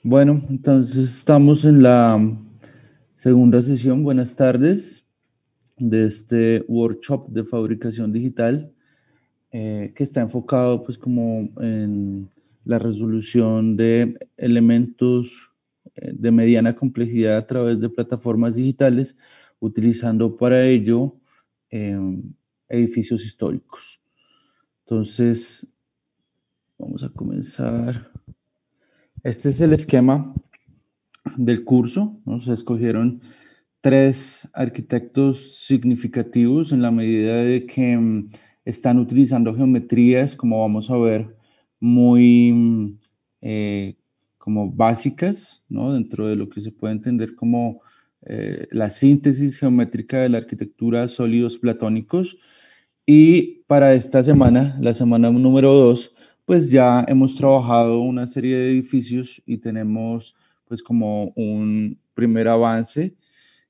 Bueno, entonces estamos en la segunda sesión, buenas tardes, de este workshop de fabricación digital que está enfocado pues como en la resolución de elementos de mediana complejidad a través de plataformas digitales, utilizando para ello eh, edificios históricos. Entonces, vamos a comenzar. Este es el esquema del curso, ¿no? Se escogieron tres arquitectos significativos en la medida de que están utilizando geometrías, como vamos a ver, muy como básicas, ¿no? Dentro de lo que se puede entender como la síntesis geométrica de la arquitectura sólidos platónicos. Y para esta semana, la semana número 2, pues ya hemos trabajado una serie de edificios y tenemos pues como un primer avance.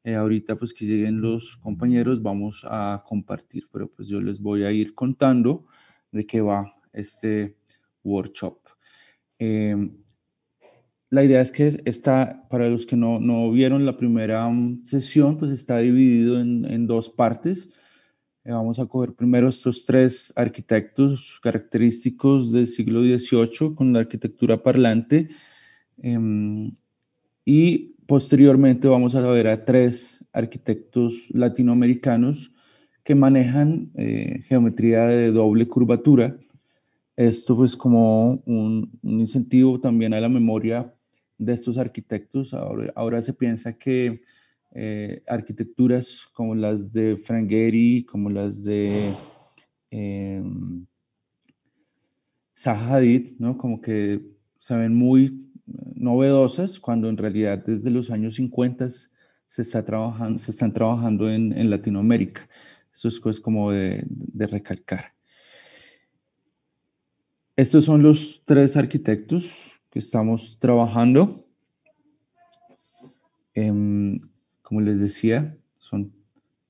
Ahorita pues que lleguen los compañeros vamos a compartir, pero pues yo les voy a ir contando de qué va este workshop. Eh, la idea es que está, para los que no vieron la primera sesión, pues está dividido en dos partes. Vamos a coger primero estos tres arquitectos característicos del siglo XVIII con la arquitectura parlante. em, y posteriormente vamos a ver a tres arquitectos latinoamericanos que manejan geometría de doble curvatura. Esto pues como un incentivo también a la memoria de estos arquitectos. Ahora se piensa que arquitecturas como las de Frank Gehry, como las de eh, Zaha Hadid, ¿no? Como que se ven muy novedosas cuando en realidad desde los años 50 se están trabajando en Latinoamérica. Eso es pues como de recalcar. Estos son los tres arquitectos que estamos trabajando. Em, Como les decía, son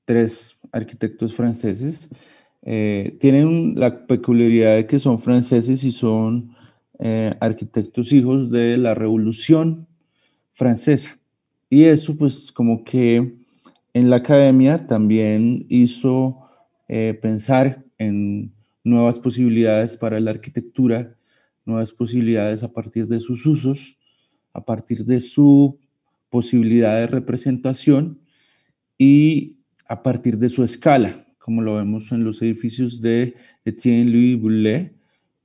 tres arquitectos franceses. Tienen la peculiaridad de que son franceses y son arquitectos hijos de la Revolución Francesa. Y eso pues como que en la academia también hizo pensar en nuevas posibilidades para la arquitectura, nuevas posibilidades a partir de sus usos, a partir de su posibilidad de representación y a partir de su escala, como lo vemos en los edificios de Etienne Louis Boulle,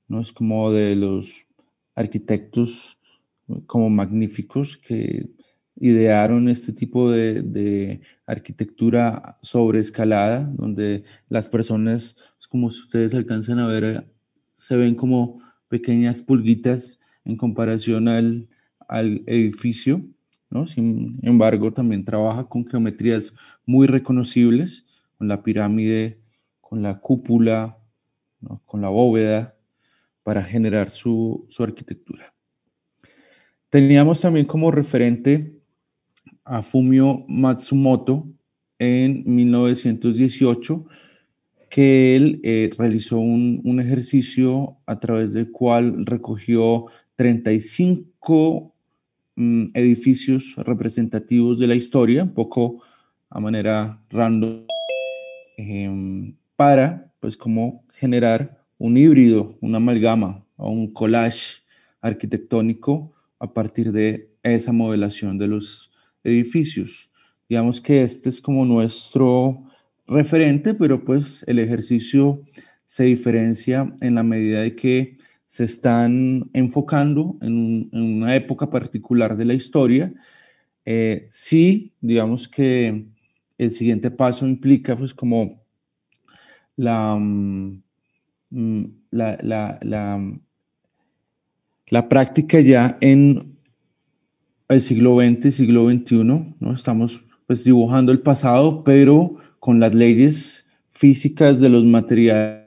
¿no? Es como de los arquitectos como magníficos que idearon este tipo de arquitectura sobreescalada, donde las personas, como ustedes alcanzan a ver, se ven como pequeñas pulguitas en comparación al edificio, ¿no? Sin embargo, también trabaja con geometrías muy reconocibles, con la pirámide, con la cúpula, ¿no? Con la bóveda, para generar su arquitectura. Teníamos también como referente a Fumio Matsumoto en 1918, que él realizó un ejercicio a través del cual recogió 35 edificios representativos de la historia, un poco a manera random, para pues como generar un híbrido, una amalgama o un collage arquitectónico a partir de esa modelación de los edificios. Digamos que este es como nuestro referente, pero pues el ejercicio se diferencia en la medida de que se están enfocando en una época particular de la historia. Sí, digamos que el siguiente paso implica pues como la, mm, la práctica ya en el siglo XX, siglo XXI, ¿no? Estamos pues dibujando el pasado, pero con las leyes físicas de los materiales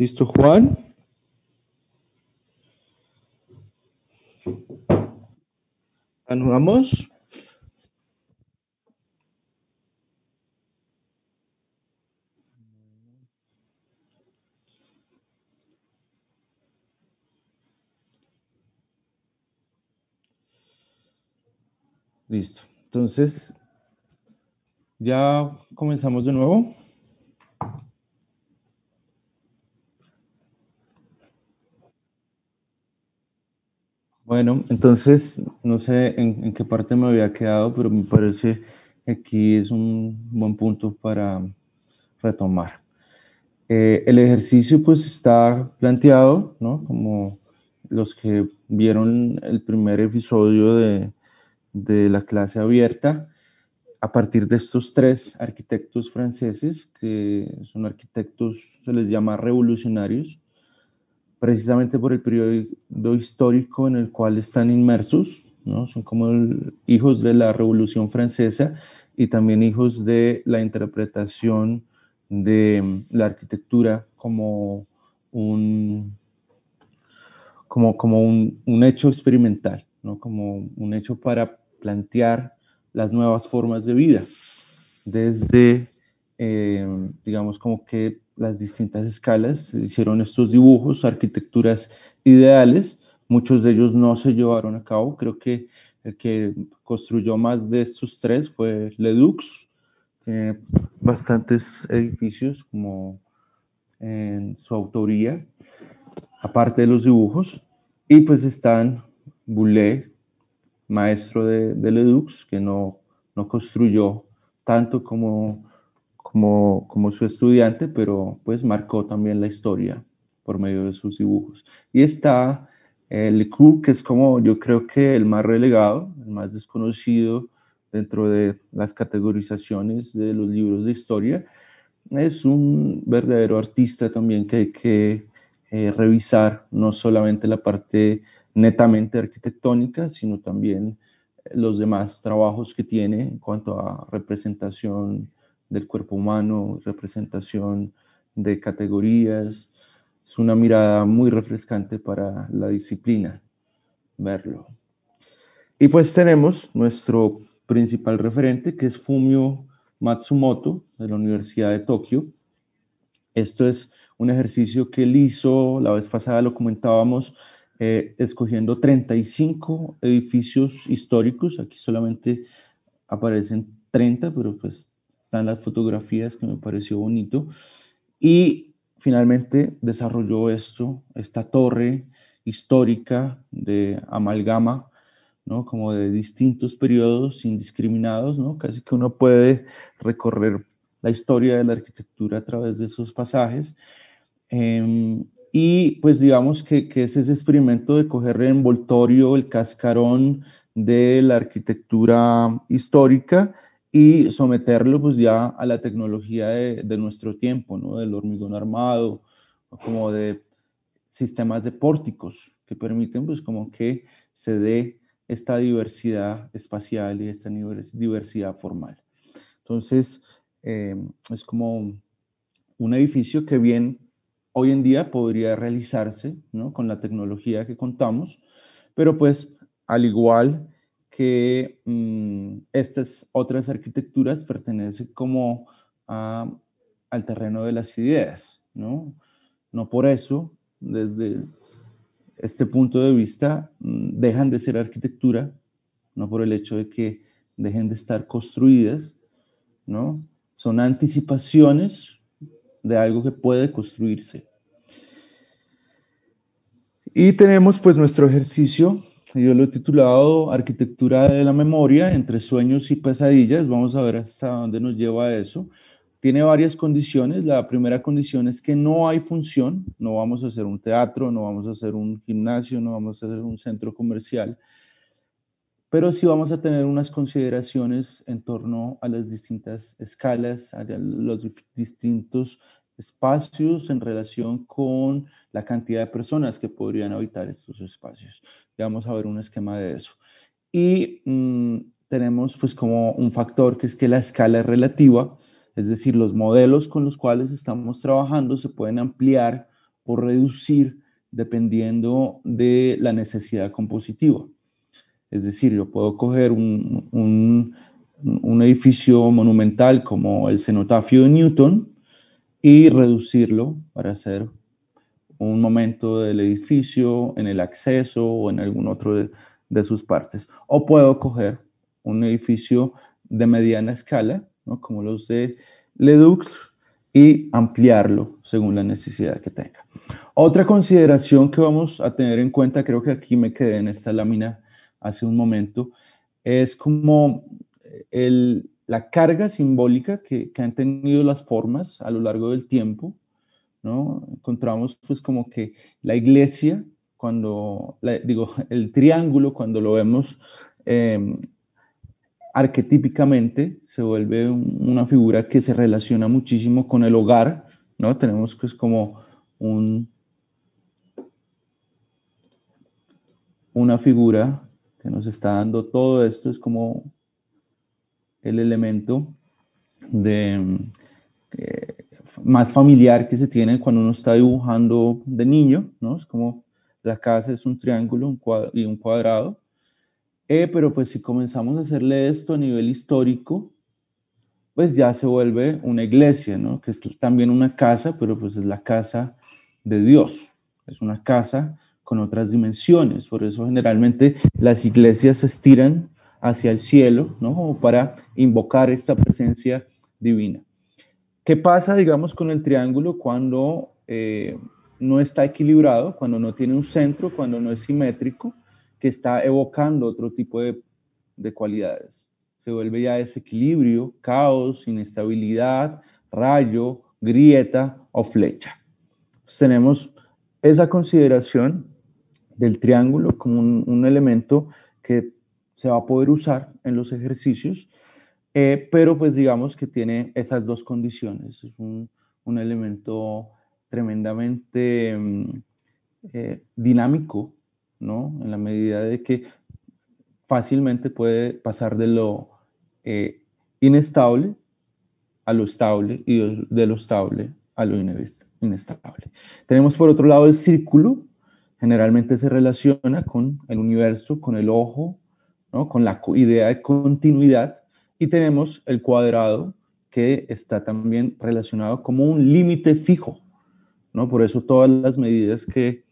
¿Listo, Juan? ¿Vamos? Listo. Entonces, ya comenzamos de nuevo. Bueno, entonces, no sé en qué parte me había quedado, pero me parece que aquí es un buen punto para retomar. El ejercicio pues está planteado, ¿no? Como los que vieron el primer episodio de la clase abierta, a partir de estos tres arquitectos franceses, que son arquitectos, se les llama revolucionarios, precisamente por el periodo histórico en el cual están inmersos, ¿no? Son como hijos de la Revolución Francesa y también hijos de la interpretación de la arquitectura como un hecho experimental, ¿no? Como un hecho para plantear las nuevas formas de vida, desde, digamos, como que las distintas escalas hicieron estos dibujos, arquitecturas ideales, muchos de ellos no se llevaron a cabo, creo que el que construyó más de estos tres fue Ledux, tiene bastantes edificios como en su autoría, aparte de los dibujos, y pues están Boulet, maestro de Ledux, que no construyó tanto como su estudiante, pero pues marcó también la historia por medio de sus dibujos. Y está Lecoq, que es como yo creo que el más relegado, el más desconocido dentro de las categorizaciones de los libros de historia. Es un verdadero artista también que hay que revisar, no solamente la parte netamente arquitectónica, sino también los demás trabajos que tiene en cuanto a representación del cuerpo humano, representación de categorías. Es una mirada muy refrescante para la disciplina verlo. Y pues tenemos nuestro principal referente, que es Fumio Matsumoto, de la Universidad de Tokio. Esto es un ejercicio que él hizo, la vez pasada lo comentábamos, escogiendo 35 edificios históricos. Aquí solamente aparecen 30, pero pues están las fotografías, que me pareció bonito. Y finalmente desarrolló esta torre histórica de amalgama, ¿no? Como de distintos periodos indiscriminados, ¿no? Casi que uno puede recorrer la historia de la arquitectura a través de esos pasajes. Y pues digamos que es ese experimento de coger el envoltorio, el cascarón de la arquitectura histórica y someterlo pues ya a la tecnología de nuestro tiempo, ¿no? Del hormigón armado, como de sistemas de pórticos que permiten pues como que se dé esta diversidad espacial y esta diversidad formal. Entonces, es como un edificio que bien hoy en día podría realizarse, ¿no? Con la tecnología que contamos, pero pues al igual que estas otras arquitecturas pertenecen como al terreno de las ideas, ¿no? No por eso, desde este punto de vista, dejan de ser arquitectura, no por el hecho de que dejen de estar construidas, ¿no? Son anticipaciones de algo que puede construirse. Y tenemos pues nuestro ejercicio, yo lo he titulado Arquitectura de la Memoria entre sueños y pesadillas. Vamos a ver hasta dónde nos lleva eso. Tiene varias condiciones. La primera condición es que no hay función, no vamos a hacer un teatro, no vamos a hacer un gimnasio, no vamos a hacer un centro comercial, pero sí vamos a tener unas consideraciones en torno a las distintas escalas, a los distintos espacios en relación con la cantidad de personas que podrían habitar estos espacios. Ya vamos a ver un esquema de eso. Y tenemos pues como un factor que es que la escala es relativa, es decir, los modelos con los cuales estamos trabajando se pueden ampliar o reducir dependiendo de la necesidad compositiva. Es decir, yo puedo coger un edificio monumental como el cenotafio de Newton y reducirlo para hacer un momento del edificio en el acceso o en algún otro de sus partes. O puedo coger un edificio de mediana escala, ¿no? Como los de Ledoux, y ampliarlo según la necesidad que tenga. Otra consideración que vamos a tener en cuenta, creo que aquí me quedé en esta lámina hace un momento, es como la carga simbólica que han tenido las formas a lo largo del tiempo, ¿no? Encontramos pues como que la iglesia, el triángulo, cuando lo vemos arquetípicamente, se vuelve una figura que se relaciona muchísimo con el hogar, ¿no? Tenemos pues como una figura que nos está dando todo esto, es como el elemento más familiar que se tiene cuando uno está dibujando de niño, ¿no? Es como la casa es un triángulo y un cuadrado, pero pues si comenzamos a hacerle esto a nivel histórico, pues ya se vuelve una iglesia, ¿no? Que es también una casa, pero pues es la casa de Dios, es una casa con otras dimensiones, por eso generalmente las iglesias se estiran hacia el cielo, ¿no? Como para invocar esta presencia divina. ¿Qué pasa, digamos, con el triángulo cuando no está equilibrado, cuando no tiene un centro, cuando no es simétrico, que está evocando otro tipo de cualidades? Se vuelve ya desequilibrio, caos, inestabilidad, rayo, grieta o flecha. Entonces, tenemos esa consideración del triángulo como un elemento que se va a poder usar en los ejercicios, pero pues digamos que tiene esas dos condiciones. Es un elemento tremendamente dinámico, ¿no? En la medida de que fácilmente puede pasar de lo inestable a lo estable y de lo estable a lo inestable. Tenemos por otro lado el círculo, generalmente se relaciona con el universo, con el ojo, ¿no? Con la idea de continuidad, y tenemos el cuadrado que está también relacionado como un límite fijo, ¿no? Por eso todas las medidas que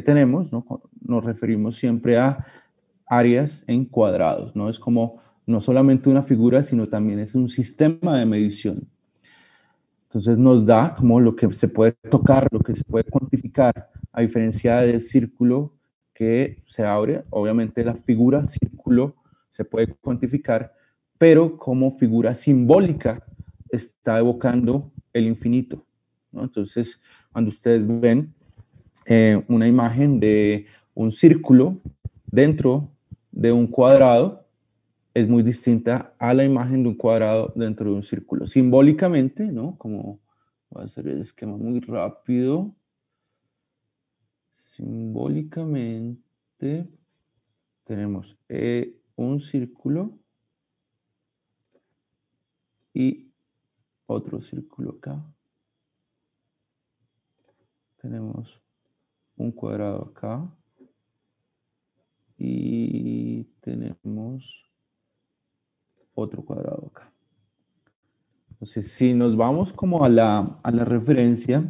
tenemos, ¿no? Nos referimos siempre a áreas en cuadrados, ¿no? Es como no solamente una figura, sino también es un sistema de medición. Entonces nos da como lo que se puede tocar, lo que se puede cuantificar, a diferencia del círculo que se abre. Obviamente la figura círculo se puede cuantificar, pero como figura simbólica está evocando el infinito, ¿no? Entonces, cuando ustedes ven una imagen de un círculo dentro de un cuadrado, es muy distinta a la imagen de un cuadrado dentro de un círculo. Simbólicamente, ¿no? Como voy a hacer el esquema muy rápido. Simbólicamente tenemos un círculo y otro círculo acá. Tenemos un cuadrado acá y tenemos otro cuadrado acá. Entonces, si nos vamos como a la referencia,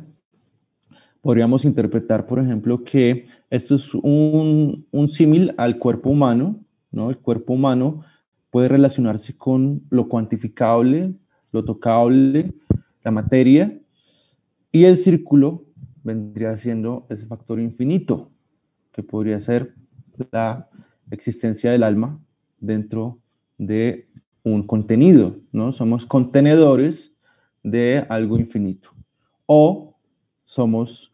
podríamos interpretar, por ejemplo, que esto es un símil al cuerpo humano, ¿no? El cuerpo humano puede relacionarse con lo cuantificable, lo tocable, la materia, y el círculo vendría siendo ese factor infinito, que podría ser la existencia del alma dentro de un contenido, ¿no? Somos contenedores de algo infinito. O somos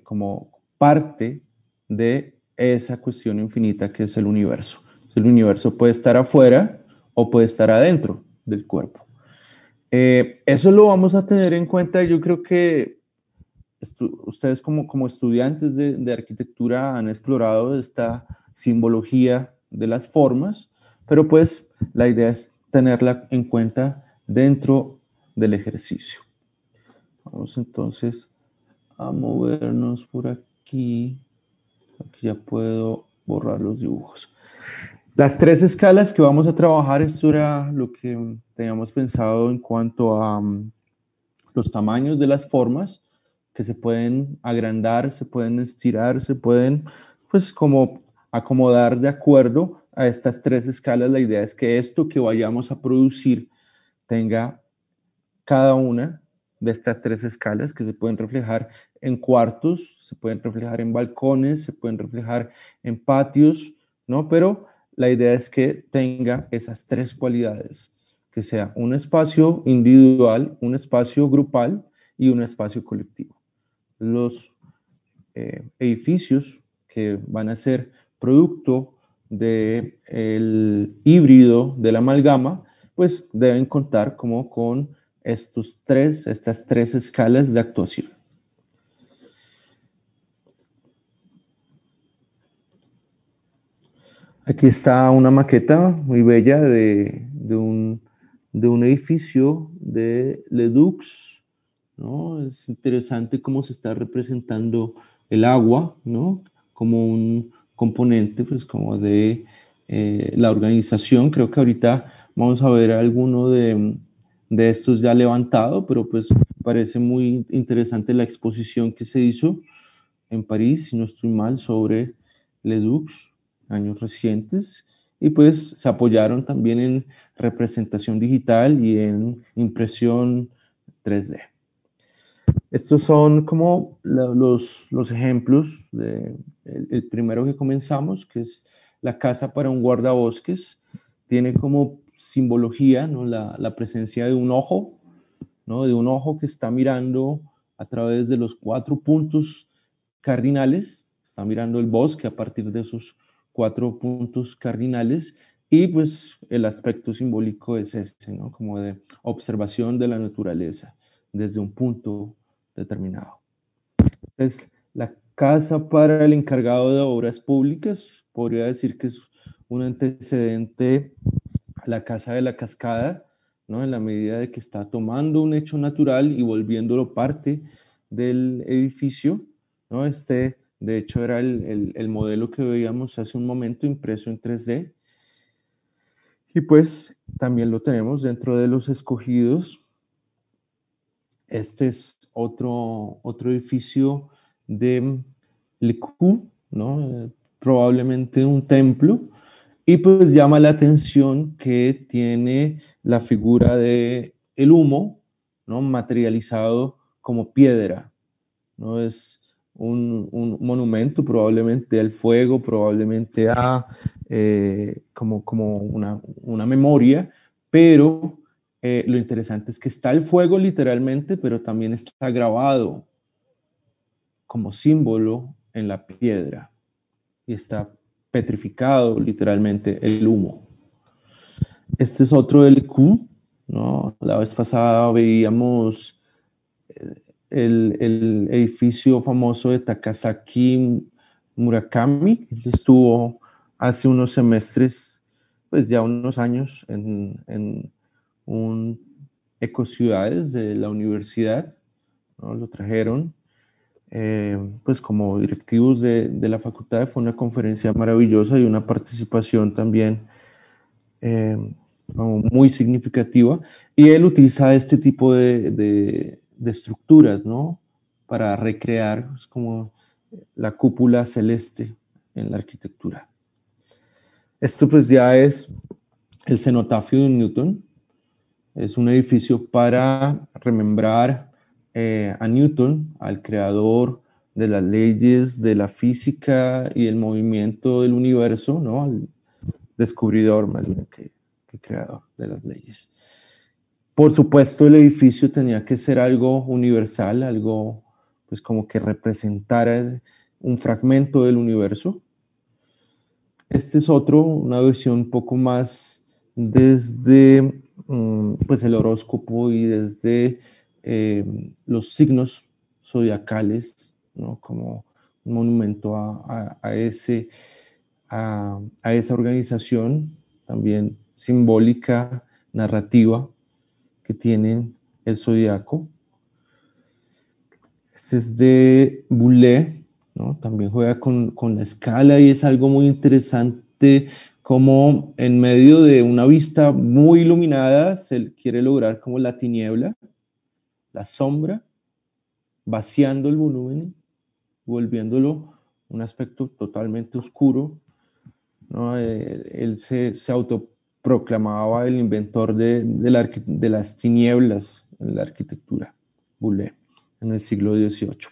como parte de esa cuestión infinita que es el universo. El universo puede estar afuera o puede estar adentro del cuerpo. Eso lo vamos a tener en cuenta. Yo creo que ustedes como estudiantes de arquitectura han explorado esta simbología de las formas, pero pues la idea es tenerla en cuenta dentro del ejercicio. Vamos entonces a movernos por aquí. Aquí ya puedo borrar los dibujos. Las tres escalas que vamos a trabajar, esto era lo que teníamos pensado en cuanto a los tamaños de las formas, que se pueden agrandar, se pueden estirar, se pueden, pues, como acomodar de acuerdo a estas tres escalas. La idea es que esto que vayamos a producir tenga cada una de estas tres escalas que se pueden reflejar en cuartos, se pueden reflejar en balcones, se pueden reflejar en patios, ¿no? Pero la idea es que tenga esas tres cualidades, que sea un espacio individual, un espacio grupal y un espacio colectivo. Los edificios que van a ser producto del híbrido de la amalgama, pues deben contar como con estas tres escalas de actuación. Aquí está una maqueta muy bella de un edificio de Ledux, ¿no? Es interesante cómo se está representando el agua, ¿no? Como un componente, pues, como de la organización. Creo que ahorita vamos a ver alguno de estos ya levantado, pero pues parece muy interesante la exposición que se hizo en París, si no estoy mal, sobre Ledux, años recientes, y pues se apoyaron también en representación digital y en impresión 3D. Estos son como los ejemplos. El primero que comenzamos, que es la casa para un guardabosques, tiene como simbología, ¿no? La presencia de un ojo, ¿no? De un ojo que está mirando a través de los 4 puntos cardinales, está mirando el bosque a partir de esos 4 puntos cardinales, y pues el aspecto simbólico es ese, ¿no? Como de observación de la naturaleza desde un punto determinado. Es la casa para el encargado de obras públicas, podría decir que es un antecedente a la casa de la cascada, ¿no? En la medida de que está tomando un hecho natural y volviéndolo parte del edificio, ¿no? De hecho, era el modelo que veíamos hace un momento impreso en 3D. Y pues también lo tenemos dentro de los escogidos. Este es otro edificio de Lecu, ¿no? Probablemente un templo, y pues llama la atención que tiene la figura de el humo, ¿no? Materializado como piedra, ¿no? Es un monumento probablemente al fuego, probablemente a como una memoria, pero lo interesante es que está el fuego literalmente, pero también está grabado como símbolo en la piedra y está petrificado literalmente el humo. Este es otro del Q, ¿no? La vez pasada veíamos el edificio famoso de Takasaki Murakami. Él estuvo hace unos semestres, pues ya unos años, en un Ecociudades de la universidad, ¿no? Lo trajeron pues como directivos de la facultad. Fue una conferencia maravillosa y una participación también eh, muy significativa, y él utiliza este tipo de estructuras, ¿no? Para recrear pues, como la cúpula celeste en la arquitectura. Esto pues ya es el cenotafio de Newton. Es un edificio para remembrar a Newton, al creador de las leyes de la física y el movimiento del universo, ¿no? Al descubridor más bien que creador de las leyes. Por supuesto, el edificio tenía que ser algo universal, algo pues como que representara un fragmento del universo. Este es una versión un poco más desde pues el horóscopo y desde los signos zodiacales, ¿no? Como un monumento a esa organización también simbólica, narrativa que tienen el zodiaco. Este es de Boulez, ¿no? También juega con la escala y es algo muy interesante como en medio de una vista muy iluminada se quiere lograr como la tiniebla, la sombra, vaciando el volumen, volviéndolo un aspecto totalmente oscuro, ¿no? Él se autoproclamaba el inventor de las tinieblas en la arquitectura, Boulez, en el siglo XVIII.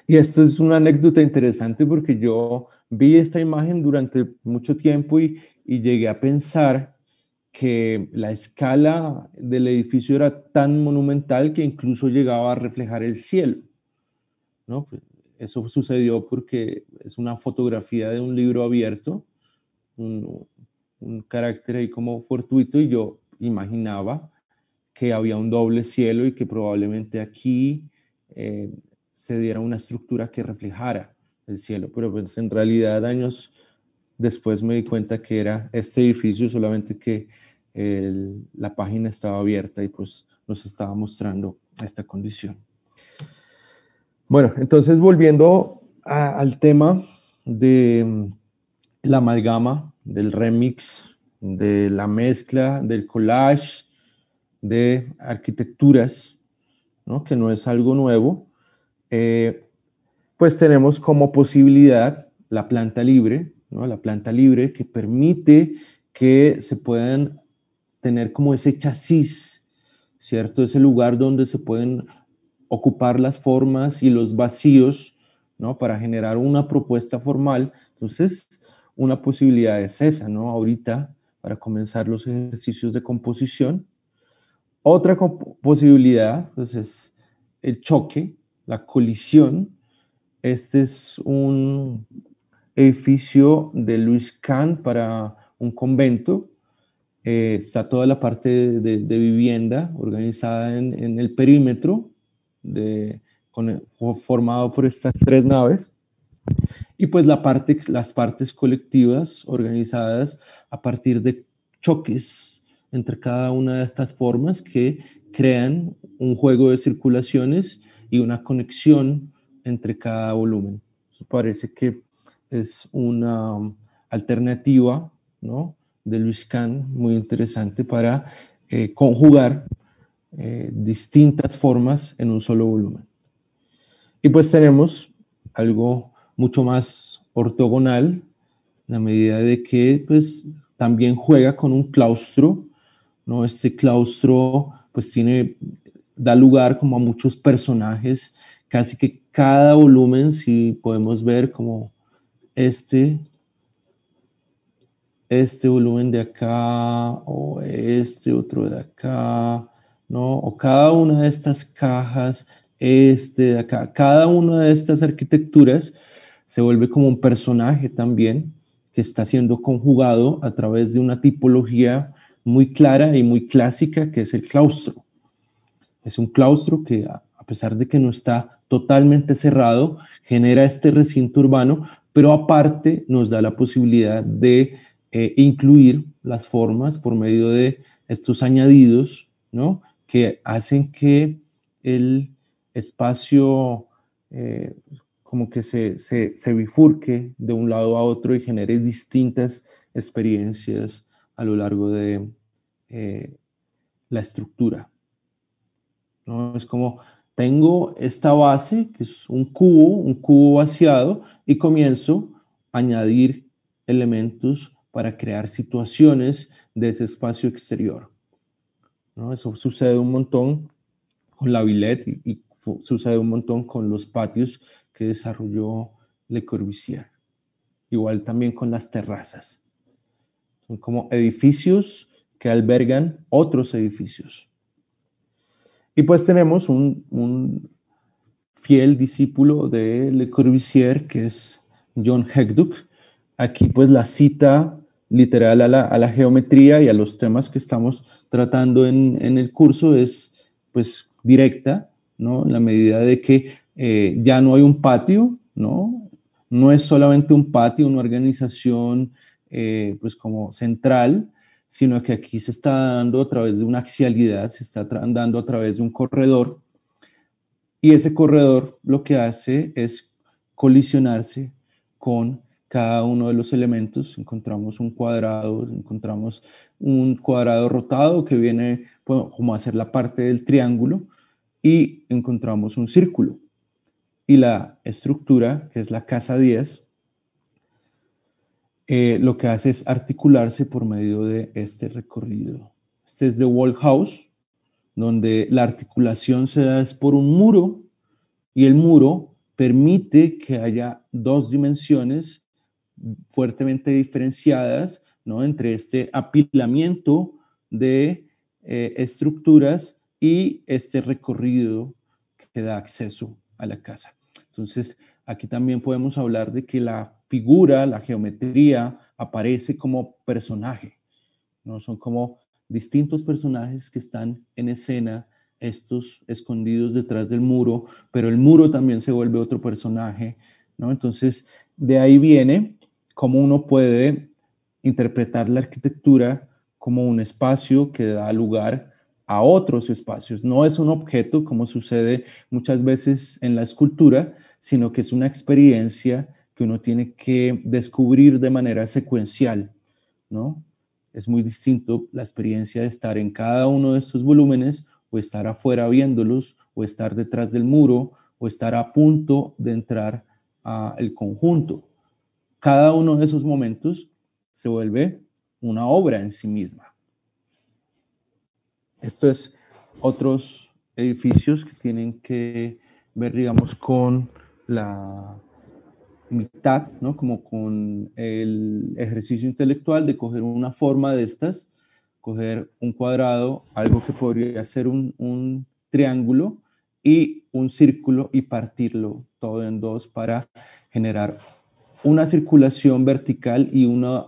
Y esto es una anécdota interesante porque yo vi esta imagen durante mucho tiempo y llegué a pensar que la escala del edificio era tan monumental que incluso llegaba a reflejar el cielo, ¿no? Pues eso sucedió porque es una fotografía de un libro abierto, un, un carácter ahí como fortuito, y yo imaginaba que había un doble cielo y que probablemente aquí eh, se diera una estructura que reflejara el cielo, pero pues en realidad años después me di cuenta que era este edificio, solamente que la página estaba abierta y pues nos estaba mostrando esta condición. Bueno, entonces volviendo al tema de la amalgama, del remix, de la mezcla, del collage, de arquitecturas, ¿no? Que no es algo nuevo, eh, pues tenemos como posibilidad la planta libre, ¿no? La planta libre que permite que se puedan tener como ese chasis, ¿cierto? Ese lugar donde se pueden ocupar las formas y los vacíos, ¿no? Para generar una propuesta formal. Entonces, una posibilidad es esa, ¿no? Ahorita, para comenzar los ejercicios de composición. Otra posibilidad, pues, es el choque, la colisión. Este es un edificio de Louis Kahn para un convento. Está toda la parte de vivienda organizada en el perímetro, de, formado por estas tres naves. Y pues las partes colectivas organizadas a partir de choques entre cada una de estas formas que crean un juego de circulaciones y una conexión entre cada volumen. Eso parece que es una alternativa, ¿no? De Louis Kahn muy interesante para conjugar distintas formas en un solo volumen. Y pues tenemos algo mucho más ortogonal, en la medida de que pues también juega con un claustro, ¿no? Este claustro pues da lugar como a muchos personajes, casi que cada volumen, si podemos ver como este, este volumen de acá, o este otro de acá, ¿no? O cada una de estas cajas, este de acá, cada una de estas arquitecturas se vuelve como un personaje también que está siendo conjugado a través de una tipología muy clara y muy clásica que es el claustro. Es un claustro que a pesar de que no está totalmente cerrado, genera este recinto urbano, pero aparte nos da la posibilidad de incluir las formas por medio de estos añadidos, ¿no? Que hacen que el espacio como que se bifurque de un lado a otro y genere distintas experiencias a lo largo de la estructura, ¿no? Es como, tengo esta base, que es un cubo vaciado, y comienzo a añadir elementos para crear situaciones de ese espacio exterior, ¿no? Eso sucede un montón con la Villette y sucede un montón con los patios que desarrolló Le Corbusier. Igual también con las terrazas. Son como edificios que albergan otros edificios. Y pues tenemos un fiel discípulo de Le Corbusier, que es John Hejduk. Aquí pues la cita literal a la geometría y a los temas que estamos tratando en el curso es pues directa, ¿no? En la medida de que ya no hay un patio, ¿no? No es solamente un patio, una organización pues como central, sino que aquí se está dando a través de una axialidad, se está dando a través de un corredor, Y ese corredor lo que hace es colisionarse con cada uno de los elementos. Encontramos un cuadrado rotado que viene como a ser la parte del triángulo, y encontramos un círculo. Y la estructura, que es la casa 10, lo que hace es articularse por medio de este recorrido. Este es de Wall House, donde la articulación se da es por un muro, y el muro permite que haya dos dimensiones fuertemente diferenciadas, ¿no?, entre este apilamiento de estructuras y este recorrido que da acceso a la casa. Entonces, aquí también podemos hablar de que la figura, la geometría, aparece como personaje, ¿no? Son como distintos personajes que están en escena, estos escondidos detrás del muro, pero el muro también se vuelve otro personaje, ¿no? Entonces, de ahí viene cómo uno puede interpretar la arquitectura como un espacio que da lugar a otros espacios. No es un objeto, como sucede muchas veces en la escultura, sino que es una experiencia que uno tiene que descubrir de manera secuencial, ¿no? Es muy distinto la experiencia de estar en cada uno de estos volúmenes, o estar afuera viéndolos, o estar detrás del muro, o estar a punto de entrar al conjunto. Cada uno de esos momentos se vuelve una obra en sí misma. Esto es otros edificios que tienen que ver, digamos, con la mitad, ¿no? Como con el ejercicio intelectual de coger una forma de estas, coger un cuadrado, algo que podría ser un triángulo y un círculo, y partirlo todo en dos para generar una circulación vertical y una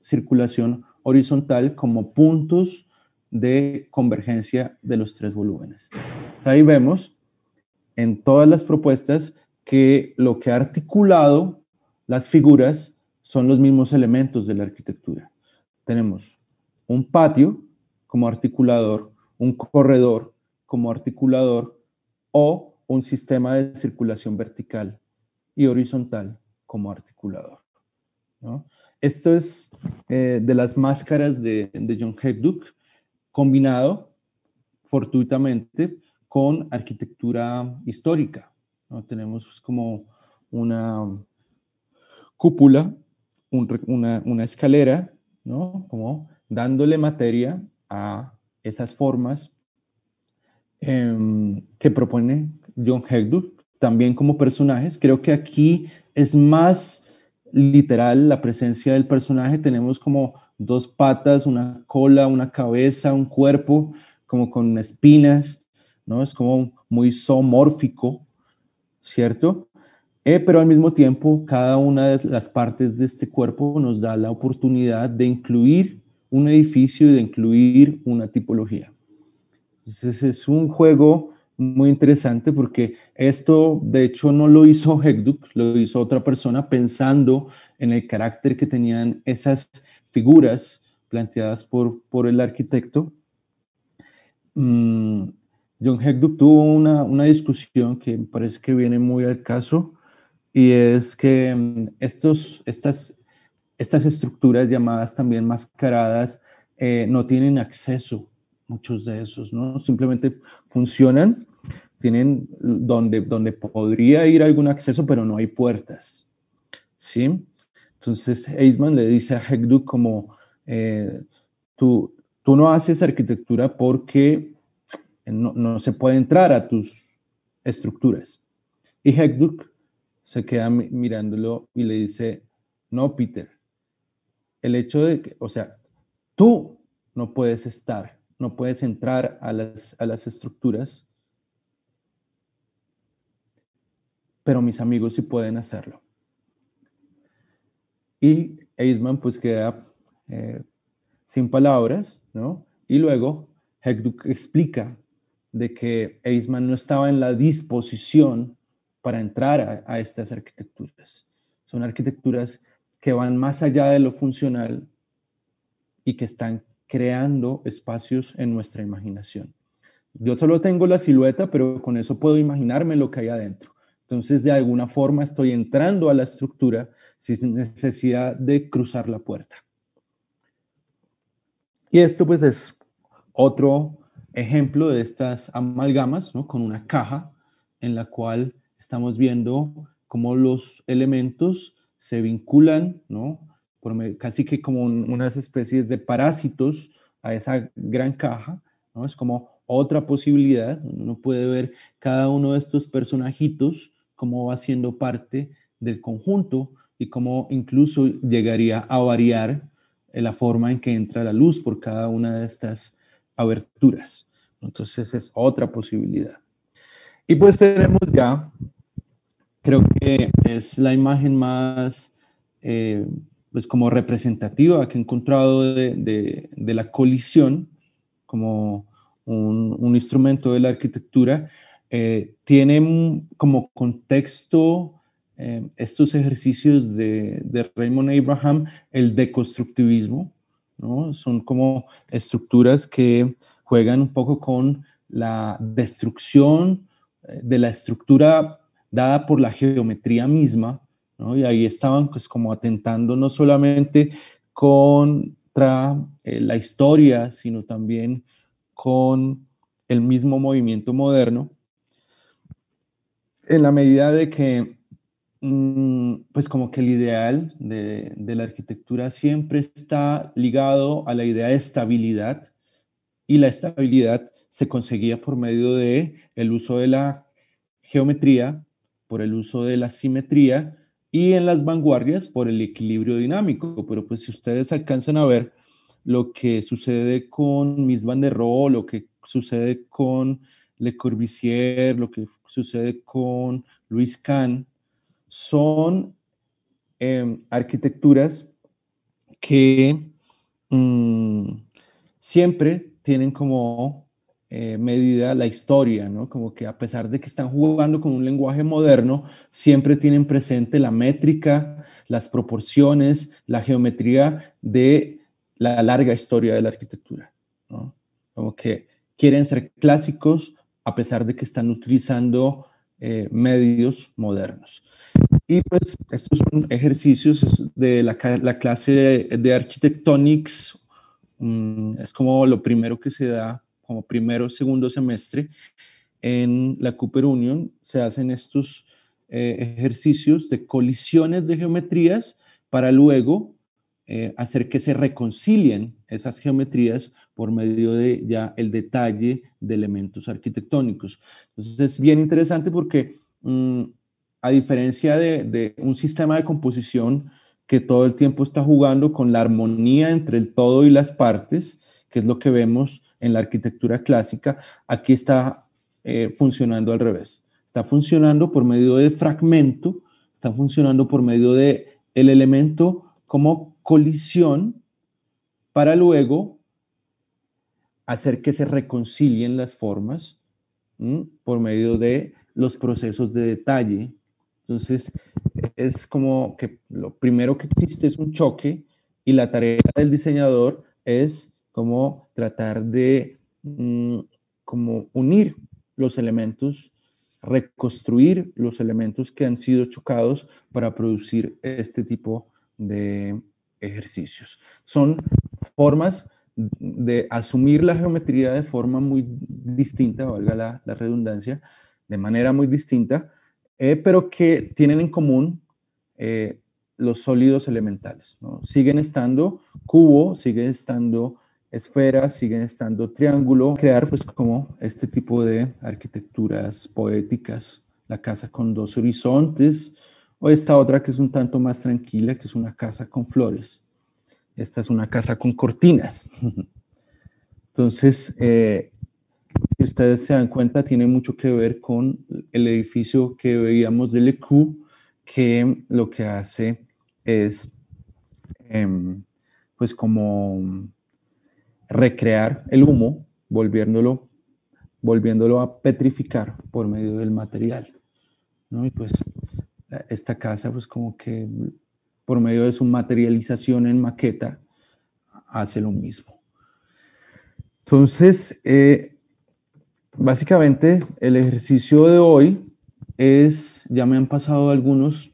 circulación horizontal como puntos de convergencia de los tres volúmenes. Ahí vemos en todas las propuestas que lo que ha articulado las figuras son los mismos elementos de la arquitectura. Tenemos un patio como articulador, un corredor como articulador, o un sistema de circulación vertical y horizontal como articulador, ¿no? Esto es de las máscaras de John Hejduk, combinado fortuitamente con arquitectura histórica, ¿no? Tenemos como una cúpula, una escalera, ¿no?, como dándole materia a esas formas que propone John Hejduk, también como personajes. Creo que aquí es más literal la presencia del personaje. Tenemos como dos patas, una cola, una cabeza, un cuerpo, como con espinas, ¿no? Es como muy zoomórfico, ¿cierto? Pero al mismo tiempo, cada una de las partes de este cuerpo nos da la oportunidad de incluir un edificio y de incluir una tipología. Entonces es un juego muy interesante, porque esto de hecho no lo hizo Hejduk, lo hizo otra persona pensando en el carácter que tenían esas figuras planteadas por el arquitecto. John Hejduk tuvo una discusión que me parece que viene muy al caso, y es que estas estructuras llamadas también mascaradas no tienen acceso, muchos de esos, ¿no? Simplemente funcionan, tienen donde podría ir algún acceso, pero no hay puertas, ¿sí? Entonces Eisman le dice a Hejduk como, tú, tú no haces arquitectura porque no se puede entrar a tus estructuras. Y Hejduk se queda mirándolo y le dice, no, Peter, el hecho de que, o sea, tú no puedes no puedes entrar a las estructuras, pero mis amigos sí pueden hacerlo. Y Eisman pues queda sin palabras, ¿no? Y luego Hejduk explica de que Eisman no estaba en la disposición para entrar a estas arquitecturas. Son arquitecturas que van más allá de lo funcional y que están creando espacios en nuestra imaginación. Yo solo tengo la silueta, pero con eso puedo imaginarme lo que hay adentro. Entonces, de alguna forma estoy entrando a la estructura sin necesidad de cruzar la puerta. Y esto pues es otro ejemplo de estas amalgamas, ¿no? Con una caja en la cual estamos viendo cómo los elementos se vinculan, ¿no? Casi que como unas especies de parásitos a esa gran caja, ¿no? Es como otra posibilidad. Uno puede ver cada uno de estos personajitos cómo va siendo parte del conjunto y cómo incluso llegaría a variar la forma en que entra la luz por cada una de estas aberturas. Entonces es otra posibilidad. Y pues tenemos ya, creo que es la imagen más pues como representativa que he encontrado de la colisión como un instrumento de la arquitectura. Tiene como contexto estos ejercicios de Raymond Abraham, el deconstructivismo, ¿no? Son como estructuras que juegan un poco con la destrucción de la estructura dada por la geometría misma, ¿no? Y ahí estaban pues como atentando no solamente contra la historia, sino también con el mismo movimiento moderno, en la medida de que pues como que el ideal de la arquitectura siempre está ligado a la idea de estabilidad, y la estabilidad se conseguía por medio de el uso de la geometría, por el uso de la simetría y en las vanguardias por el equilibrio dinámico. Pero pues si ustedes alcanzan a ver lo que sucede con Mies van der Rohe, lo que sucede con Le Corbusier, lo que sucede con Louis Kahn, son arquitecturas que siempre tienen como medida la historia, ¿no? Como que a pesar de que están jugando con un lenguaje moderno, siempre tienen presente la métrica, las proporciones, la geometría de la larga historia de la arquitectura, ¿no? Como que quieren ser clásicos a pesar de que están utilizando medios modernos. Y pues estos son ejercicios de la clase de Architectonics. Es como lo primero que se da, como primero o segundo semestre. En la Cooper Union se hacen estos ejercicios de colisiones de geometrías para luego hacer que se reconcilien esas geometrías por medio de ya el detalle de elementos arquitectónicos. Entonces es bien interesante porque a diferencia de un sistema de composición que todo el tiempo está jugando con la armonía entre el todo y las partes, que es lo que vemos en la arquitectura clásica, aquí está funcionando al revés. Está funcionando por medio de fragmento, está funcionando por medio de el elemento como colisión para luego hacer que se reconcilien las formas por medio de los procesos de detalle. Entonces, es como que lo primero que existe es un choque y la tarea del diseñador es como tratar de como unir los elementos, reconstruir los elementos que han sido chocados para producir este tipo de ejercicios. Son formas de asumir la geometría de forma muy distinta, valga la redundancia, de manera muy distinta, pero que tienen en común los sólidos elementales, ¿no? Siguen estando cubo, siguen estando esferas, siguen estando triángulo, crear pues como este tipo de arquitecturas poéticas, la casa con dos horizontes, o esta otra que es un tanto más tranquila, que es una casa con flores. Esta es una casa con cortinas. Entonces, si ustedes se dan cuenta, tiene mucho que ver con el edificio que veíamos de Lecoux, que lo que hace es, pues, como recrear el humo, volviéndolo a petrificar por medio del material, ¿no? Y pues, esta casa, pues, como que por medio de su materialización en maqueta, hace lo mismo. Entonces, Básicamente, el ejercicio de hoy es, ya me han pasado algunos.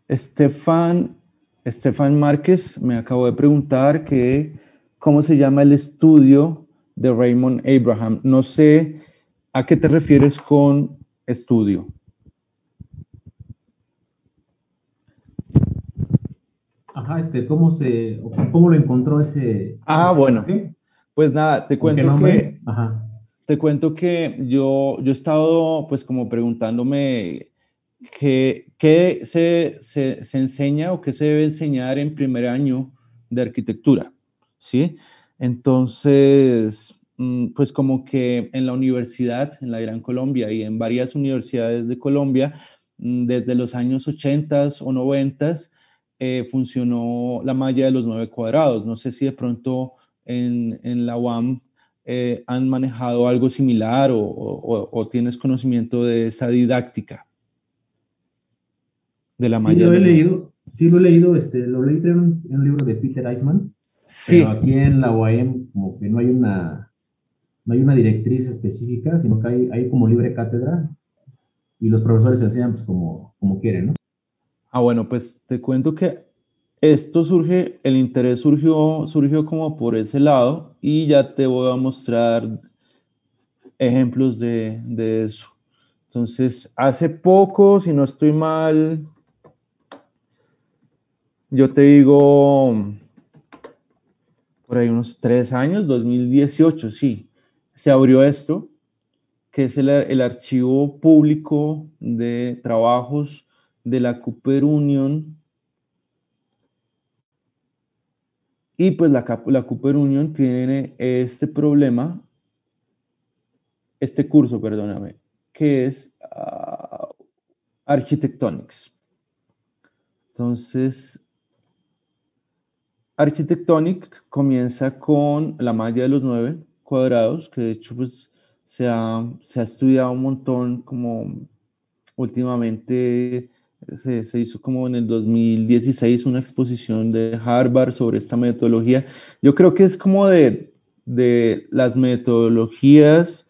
Estefan, Estefan Márquez me acabó de preguntar que cómo se llama el estudio de Raymond Abraham. No sé a qué te refieres con estudio. Ajá, cómo lo encontró Ah, ese bueno, enfoque? pues nada, ¿Con qué nombre? Ajá. te cuento que yo he estado pues como preguntándome qué se enseña o qué se debe enseñar en primer año de arquitectura, ¿sí? Entonces, pues como que en la universidad, en la Gran Colombia y en varias universidades de Colombia, desde los años 80 o 90, funcionó la malla de los 9 cuadrados. No sé si de pronto en la UAM han manejado algo similar o tienes conocimiento de esa didáctica de la Sí malla de lo he los nueve. leído, sí lo he leído, lo leí creo, en un libro de Peter Eisman, pero Sí. aquí en la UAM como que no hay una directriz específica, sino que hay como libre cátedra y los profesores enseñan pues como quieren, ¿no? Ah, bueno, pues te cuento que el interés surgió como por ese lado y ya te voy a mostrar ejemplos de eso. Entonces, hace poco, si no estoy mal, yo te digo, por ahí unos 3 años, 2018, sí, se abrió esto, que es el archivo público de trabajos de la Cooper Union. Y pues la Cooper Union tiene este problema, este curso, perdóname, que es Architectonics. Entonces, Architectonic comienza con la malla de los 9 cuadrados, que de hecho pues se ha estudiado un montón como últimamente. Se hizo como en el 2016 una exposición de Harvard sobre esta metodología. Yo creo que es como de las metodologías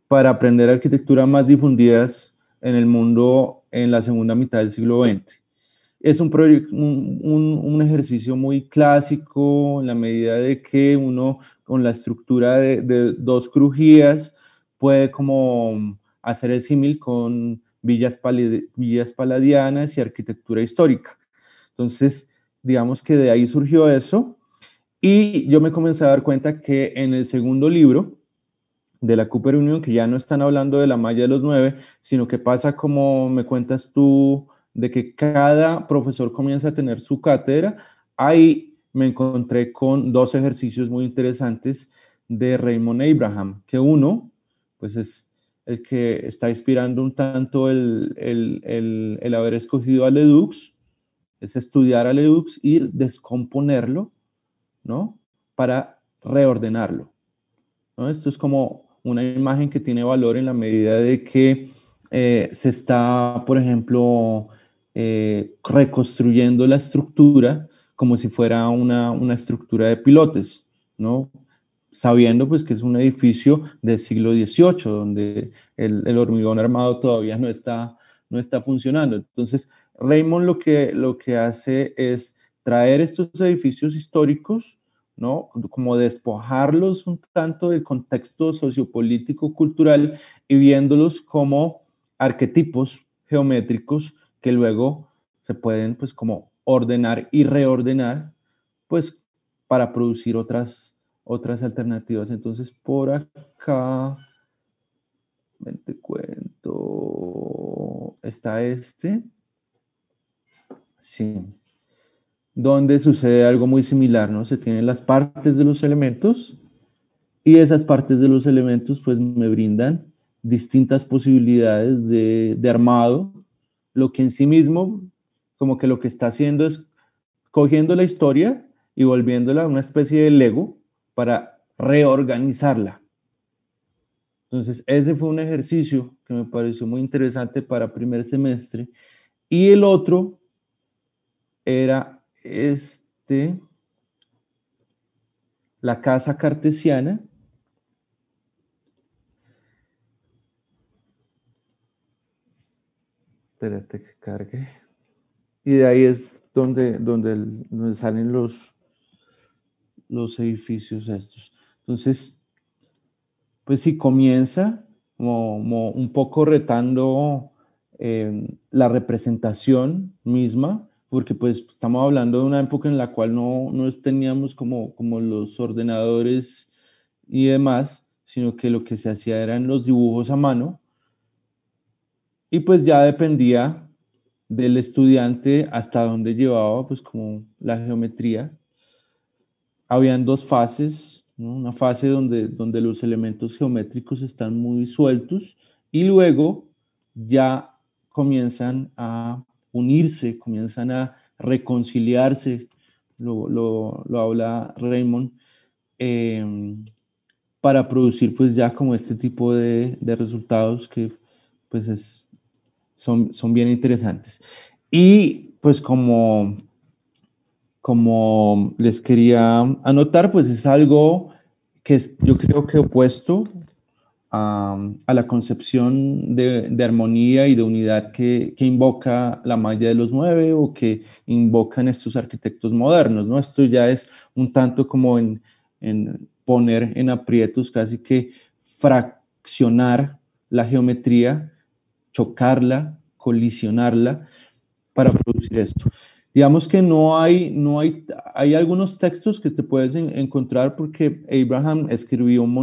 para aprender arquitectura más difundidas en el mundo en la segunda mitad del siglo XX. Es un ejercicio muy clásico en la medida de que uno con la estructura de dos crujías puede como hacer el símil con villas paladianas y arquitectura histórica. Entonces, digamos que de ahí surgió eso y yo me comencé a dar cuenta que en el segundo libro de la Cooper Union, que ya no están hablando de la malla de los 9, sino que pasa como me cuentas tú, de que cada profesor comienza a tener su cátedra. Ahí me encontré con dos ejercicios muy interesantes de Raymond Abraham, que uno, pues es el que está inspirando un tanto el haber escogido a Ledoux, es estudiar a Ledoux y descomponerlo, ¿no? Para reordenarlo, ¿no? Esto es como una imagen que tiene valor en la medida de que se está, por ejemplo, reconstruyendo la estructura como si fuera una estructura de pilotes, ¿no? Sabiendo pues que es un edificio del siglo XVIII, donde el hormigón armado todavía no está funcionando. Entonces, Raymond lo que hace es traer estos edificios históricos, ¿no? Como despojarlos un tanto del contexto sociopolítico, cultural y viéndolos como arquetipos geométricos que luego se pueden pues como ordenar y reordenar pues para producir otras alternativas. Entonces por acá, te cuento, está sí, donde sucede algo muy similar, ¿no? Se tienen las partes de los elementos y esas partes de los elementos pues me brindan distintas posibilidades de armado, lo que en sí mismo como que lo que está haciendo es cogiendo la historia y volviéndola una especie de Lego para reorganizarla. Entonces, ese fue un ejercicio que me pareció muy interesante para primer semestre. Y el otro era básicamente la casa cartesiana. Espérate que cargue. Y de ahí es donde salen los edificios estos. Entonces, pues sí, comienza como un poco retando la representación misma, porque pues estamos hablando de una época en la cual no teníamos como los ordenadores y demás, sino que lo que se hacía eran los dibujos a mano, y pues ya dependía del estudiante hasta dónde llevaba pues como la geometría. Habían dos fases, ¿no? Una fase donde los elementos geométricos están muy sueltos y luego ya comienzan a unirse, comienzan a reconciliarse, lo habla Raymond, eh, para producir pues ya como este tipo de resultados que pues son bien interesantes. Y pues como les quería anotar, pues es algo que es, yo creo que opuesto a la concepción de armonía y de unidad que invoca la malla de los nueve o que invocan estos arquitectos modernos, ¿no? Esto ya es un tanto como en poner en aprietos, casi que fraccionar la geometría, chocarla, colisionarla para producir esto. Digamos que hay algunos textos que te puedes encontrar porque Abraham escribió un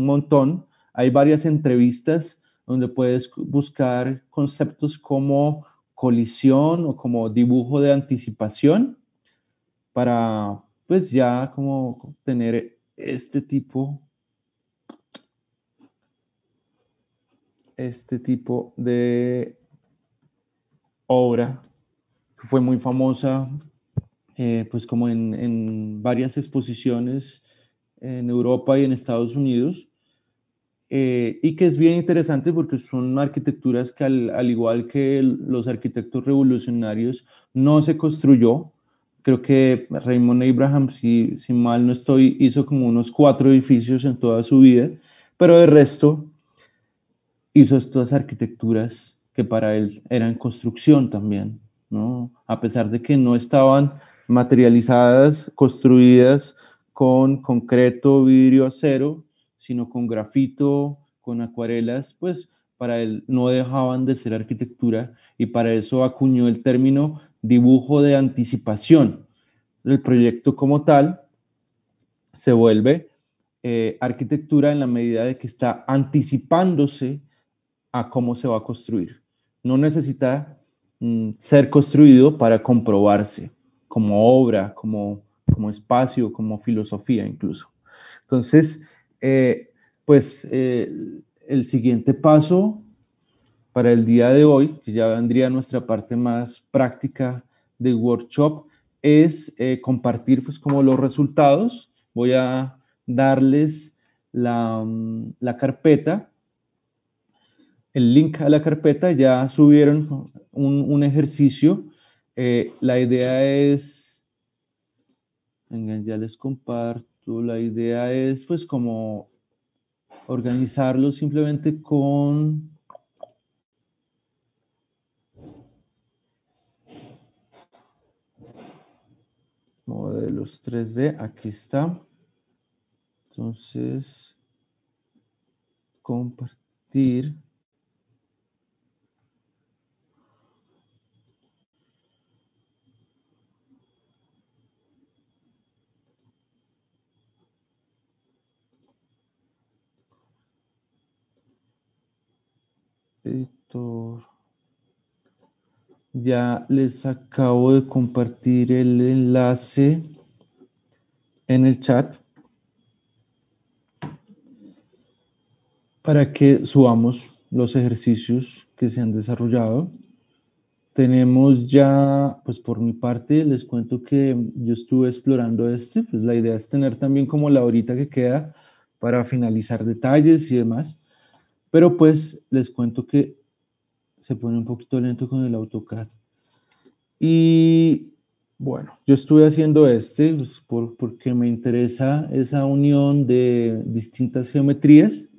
montón. Hay varias entrevistas donde puedes buscar conceptos como colisión o como dibujo de anticipación para, pues ya como tener este tipo de obra que fue muy famosa, pues como en varias exposiciones en Europa y en Estados Unidos, y que es bien interesante porque son arquitecturas que al igual que los arquitectos revolucionarios no se construyó. Creo que Raymond Abraham, si mal no estoy, hizo como unos 4 edificios en toda su vida, pero de resto hizo estas arquitecturas que para él eran construcción también, ¿no? A pesar de que no estaban materializadas, construidas con concreto, vidrio, acero, sino con grafito, con acuarelas, pues para él no dejaban de ser arquitectura y para eso acuñó el término dibujo de anticipación. El proyecto como tal se vuelve arquitectura en la medida de que está anticipándose a cómo se va a construir. No necesita ser construido para comprobarse como obra, como espacio, como filosofía incluso. Entonces, pues el siguiente paso para el día de hoy, que ya vendría nuestra parte más práctica del workshop, es compartir pues como los resultados. Voy a darles la carpeta, el link a la carpeta, ya subieron un ejercicio. La idea es, venga, ya les comparto, la idea es pues como organizarlo simplemente con modelos 3D, aquí está. Entonces, compartir. Editor. Ya les acabo de compartir el enlace en el chat para que subamos los ejercicios que se han desarrollado. Tenemos ya, pues por mi parte, les cuento que yo estuve explorando pues la idea es tener también como la horita que queda para finalizar detalles y demás, pero pues les cuento que se pone un poquito lento con el AutoCAD. Y Bueno, yo estuve haciendo este pues, porque me interesa esa unión de distintas geometrías.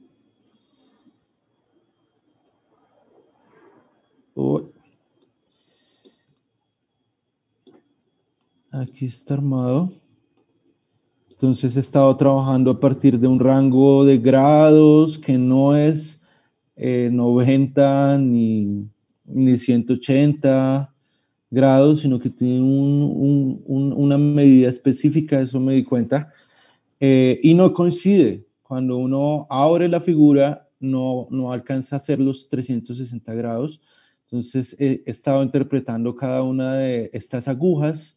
Oh, aquí está armado. Entonces he estado trabajando a partir de un rango de grados que no es 90 ni 180 grados, sino que tiene una medida específica, eso me di cuenta, y no coincide. Cuando uno abre la figura, no alcanza a hacer los 360 grados. Entonces he estado interpretando cada una de estas agujas,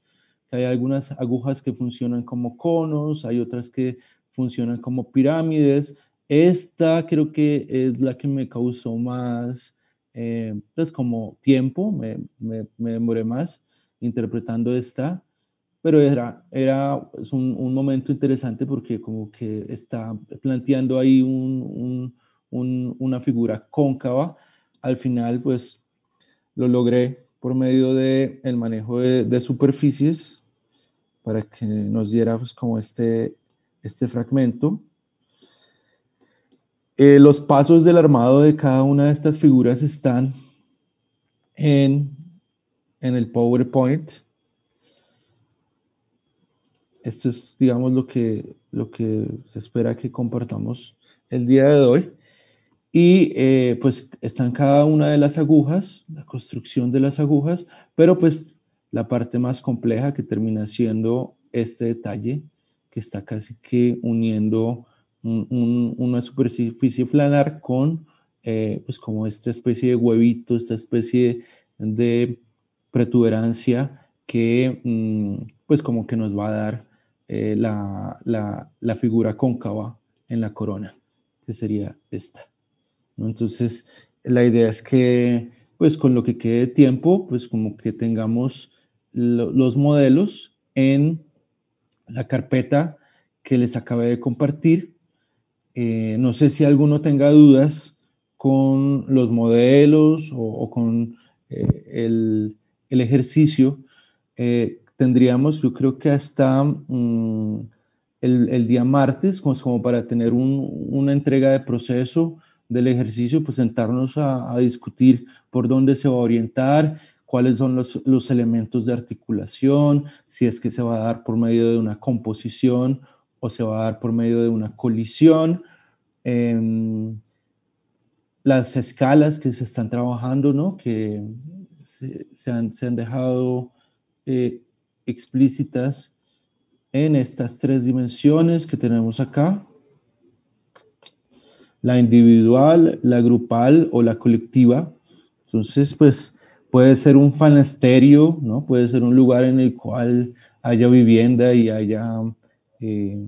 que hay algunas agujas que funcionan como conos, hay otras que funcionan como pirámides. Esta creo que es la que me causó más, pues como tiempo, me demoré más interpretando esta, pero es un momento interesante porque como que está planteando ahí una figura cóncava. Al final, pues lo logré por medio del el manejo de superficies para que nos diera pues, como este fragmento. Los pasos del armado de cada una de estas figuras están en, en el PowerPoint. Esto es, digamos, lo que se espera que compartamos el día de hoy. Y pues están cada una de las agujas, la construcción de las agujas, pero pues la parte más compleja que termina siendo este detalle que está casi que uniendo una superficie planar con pues como esta especie de huevito, esta especie de protuberancia que pues como que nos va a dar la figura cóncava en la corona, que sería esta, ¿no? Entonces, la idea es que, pues con lo que quede de tiempo, pues como que tengamos los modelos en la carpeta que les acabé de compartir. No sé si alguno tenga dudas con los modelos o con el ejercicio. Tendríamos, yo creo que hasta el día martes, como para tener una entrega de proceso del ejercicio, pues sentarnos a discutir por dónde se va a orientar, cuáles son los elementos de articulación, si es que se va a dar por medio de una composición o se va a dar por medio de una colisión, las escalas que se están trabajando, ¿no? Que se han dejado eh, explícitas en estas tres dimensiones que tenemos acá, la individual, la grupal o la colectiva. Entonces, pues puede ser un fanasterio, ¿no? Puede ser un lugar en el cual haya vivienda y haya eh,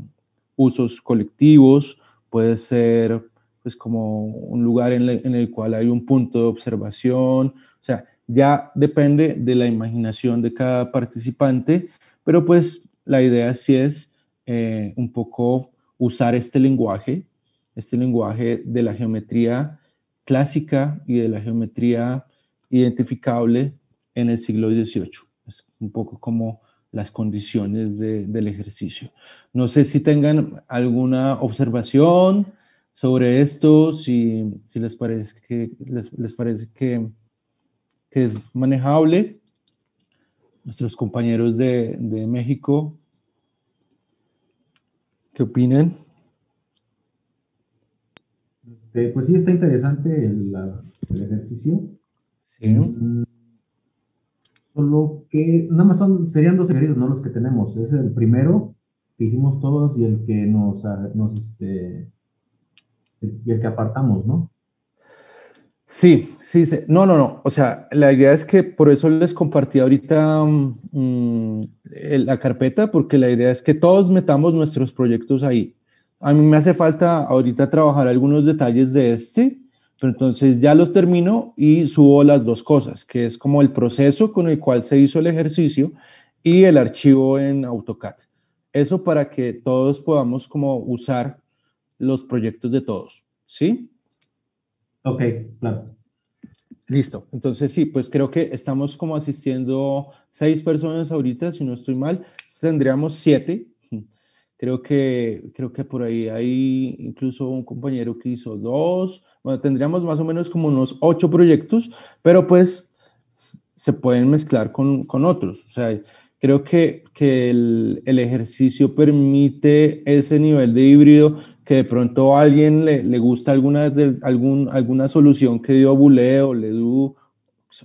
usos colectivos, puede ser pues como un lugar en el cual hay un punto de observación, o sea, ya depende de la imaginación de cada participante, pero pues la idea sí es un poco usar este lenguaje de la geometría clásica y de la geometría identificable en el siglo XVIII. Es un poco como las condiciones del ejercicio. No sé si tengan alguna observación sobre esto, si les parece les parece que es manejable. Nuestros compañeros de México, ¿qué opinan? Pues sí, está interesante el ejercicio. Sí. Mm, Solo que nada más serían dos ejercicios, no los que tenemos. Es el primero que hicimos todos y el que y el que apartamos, ¿no? Sí, sí, sí. No, no, no. O sea, la idea es que por eso les compartí ahorita la carpeta, porque la idea es que todos metamos nuestros proyectos ahí. A mí me hace falta ahorita trabajar algunos detalles de este, pero entonces ya los termino y subo las dos cosas, que es como el proceso con el cual se hizo el ejercicio y el archivo en AutoCAD. Eso para que todos podamos como usar los proyectos de todos, ¿sí? Ok, claro. Listo. Entonces sí, pues creo que estamos como asistiendo 6 personas ahorita, si no estoy mal. Tendríamos 7. Creo que por ahí hay incluso un compañero que hizo 2. Bueno, tendríamos más o menos como unos 8 proyectos, pero pues se pueden mezclar con otros. O sea, creo que el ejercicio permite ese nivel de híbrido que de pronto a alguien le gusta alguna solución que dio Boole o Ledoux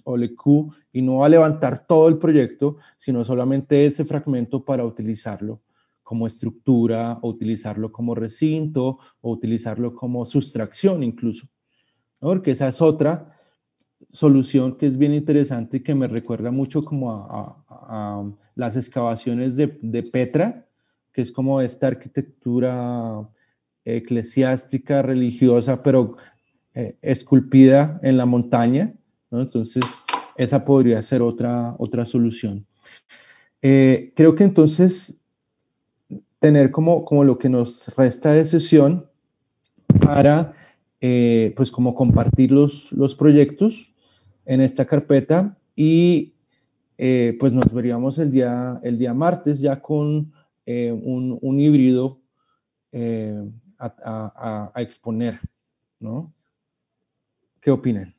o LeCou y no va a levantar todo el proyecto, sino solamente ese fragmento para utilizarlo como estructura, o utilizarlo como recinto, o utilizarlo como sustracción incluso, ¿no? Porque esa es otra solución que es bien interesante y que me recuerda mucho como a las excavaciones de Petra, que es como esta arquitectura eclesiástica, religiosa, pero esculpida en la montaña, ¿no? Entonces, esa podría ser otra solución. Creo que entonces tener como lo que nos resta de sesión para, pues como compartir los proyectos en esta carpeta y pues nos veríamos el día martes ya con un híbrido eh, a exponer, ¿no? ¿Qué opinan?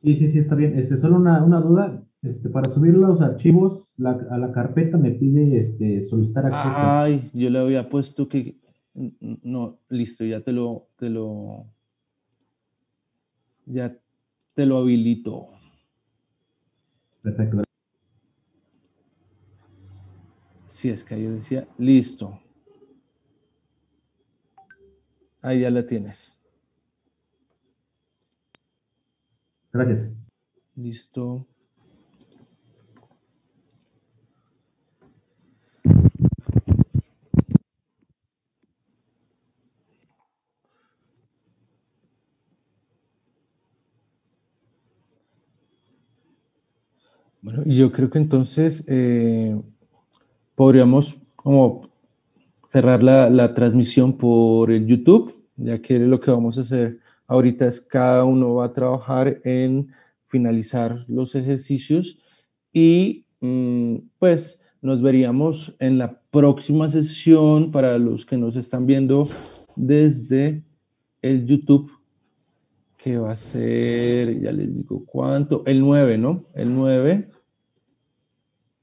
Sí, sí, sí, está bien. Solo una duda. Para subir los archivos a la carpeta me pide solicitar acceso. Ay, yo le había puesto que... No, listo, ya te lo habilito. Perfecto. Si es que yo decía, listo. Ahí ya la tienes. Gracias. Listo. Bueno, y yo creo que entonces podríamos como cerrar la transmisión por el YouTube, ya que lo que vamos a hacer ahorita es cada uno va a trabajar en finalizar los ejercicios y pues nos veríamos en la próxima sesión para los que nos están viendo desde el YouTube, que va a ser, ya les digo cuánto, el 9, ¿no? El 9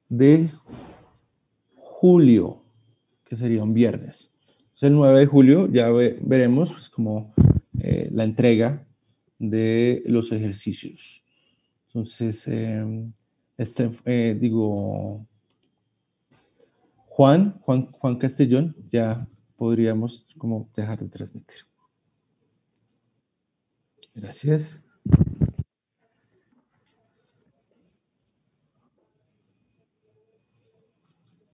de julio, que sería un viernes. Entonces, el 9 de julio ya veremos pues, como la entrega de los ejercicios. Entonces, digo, Juan Castellón, ya podríamos como dejar de transmitir. Gracias.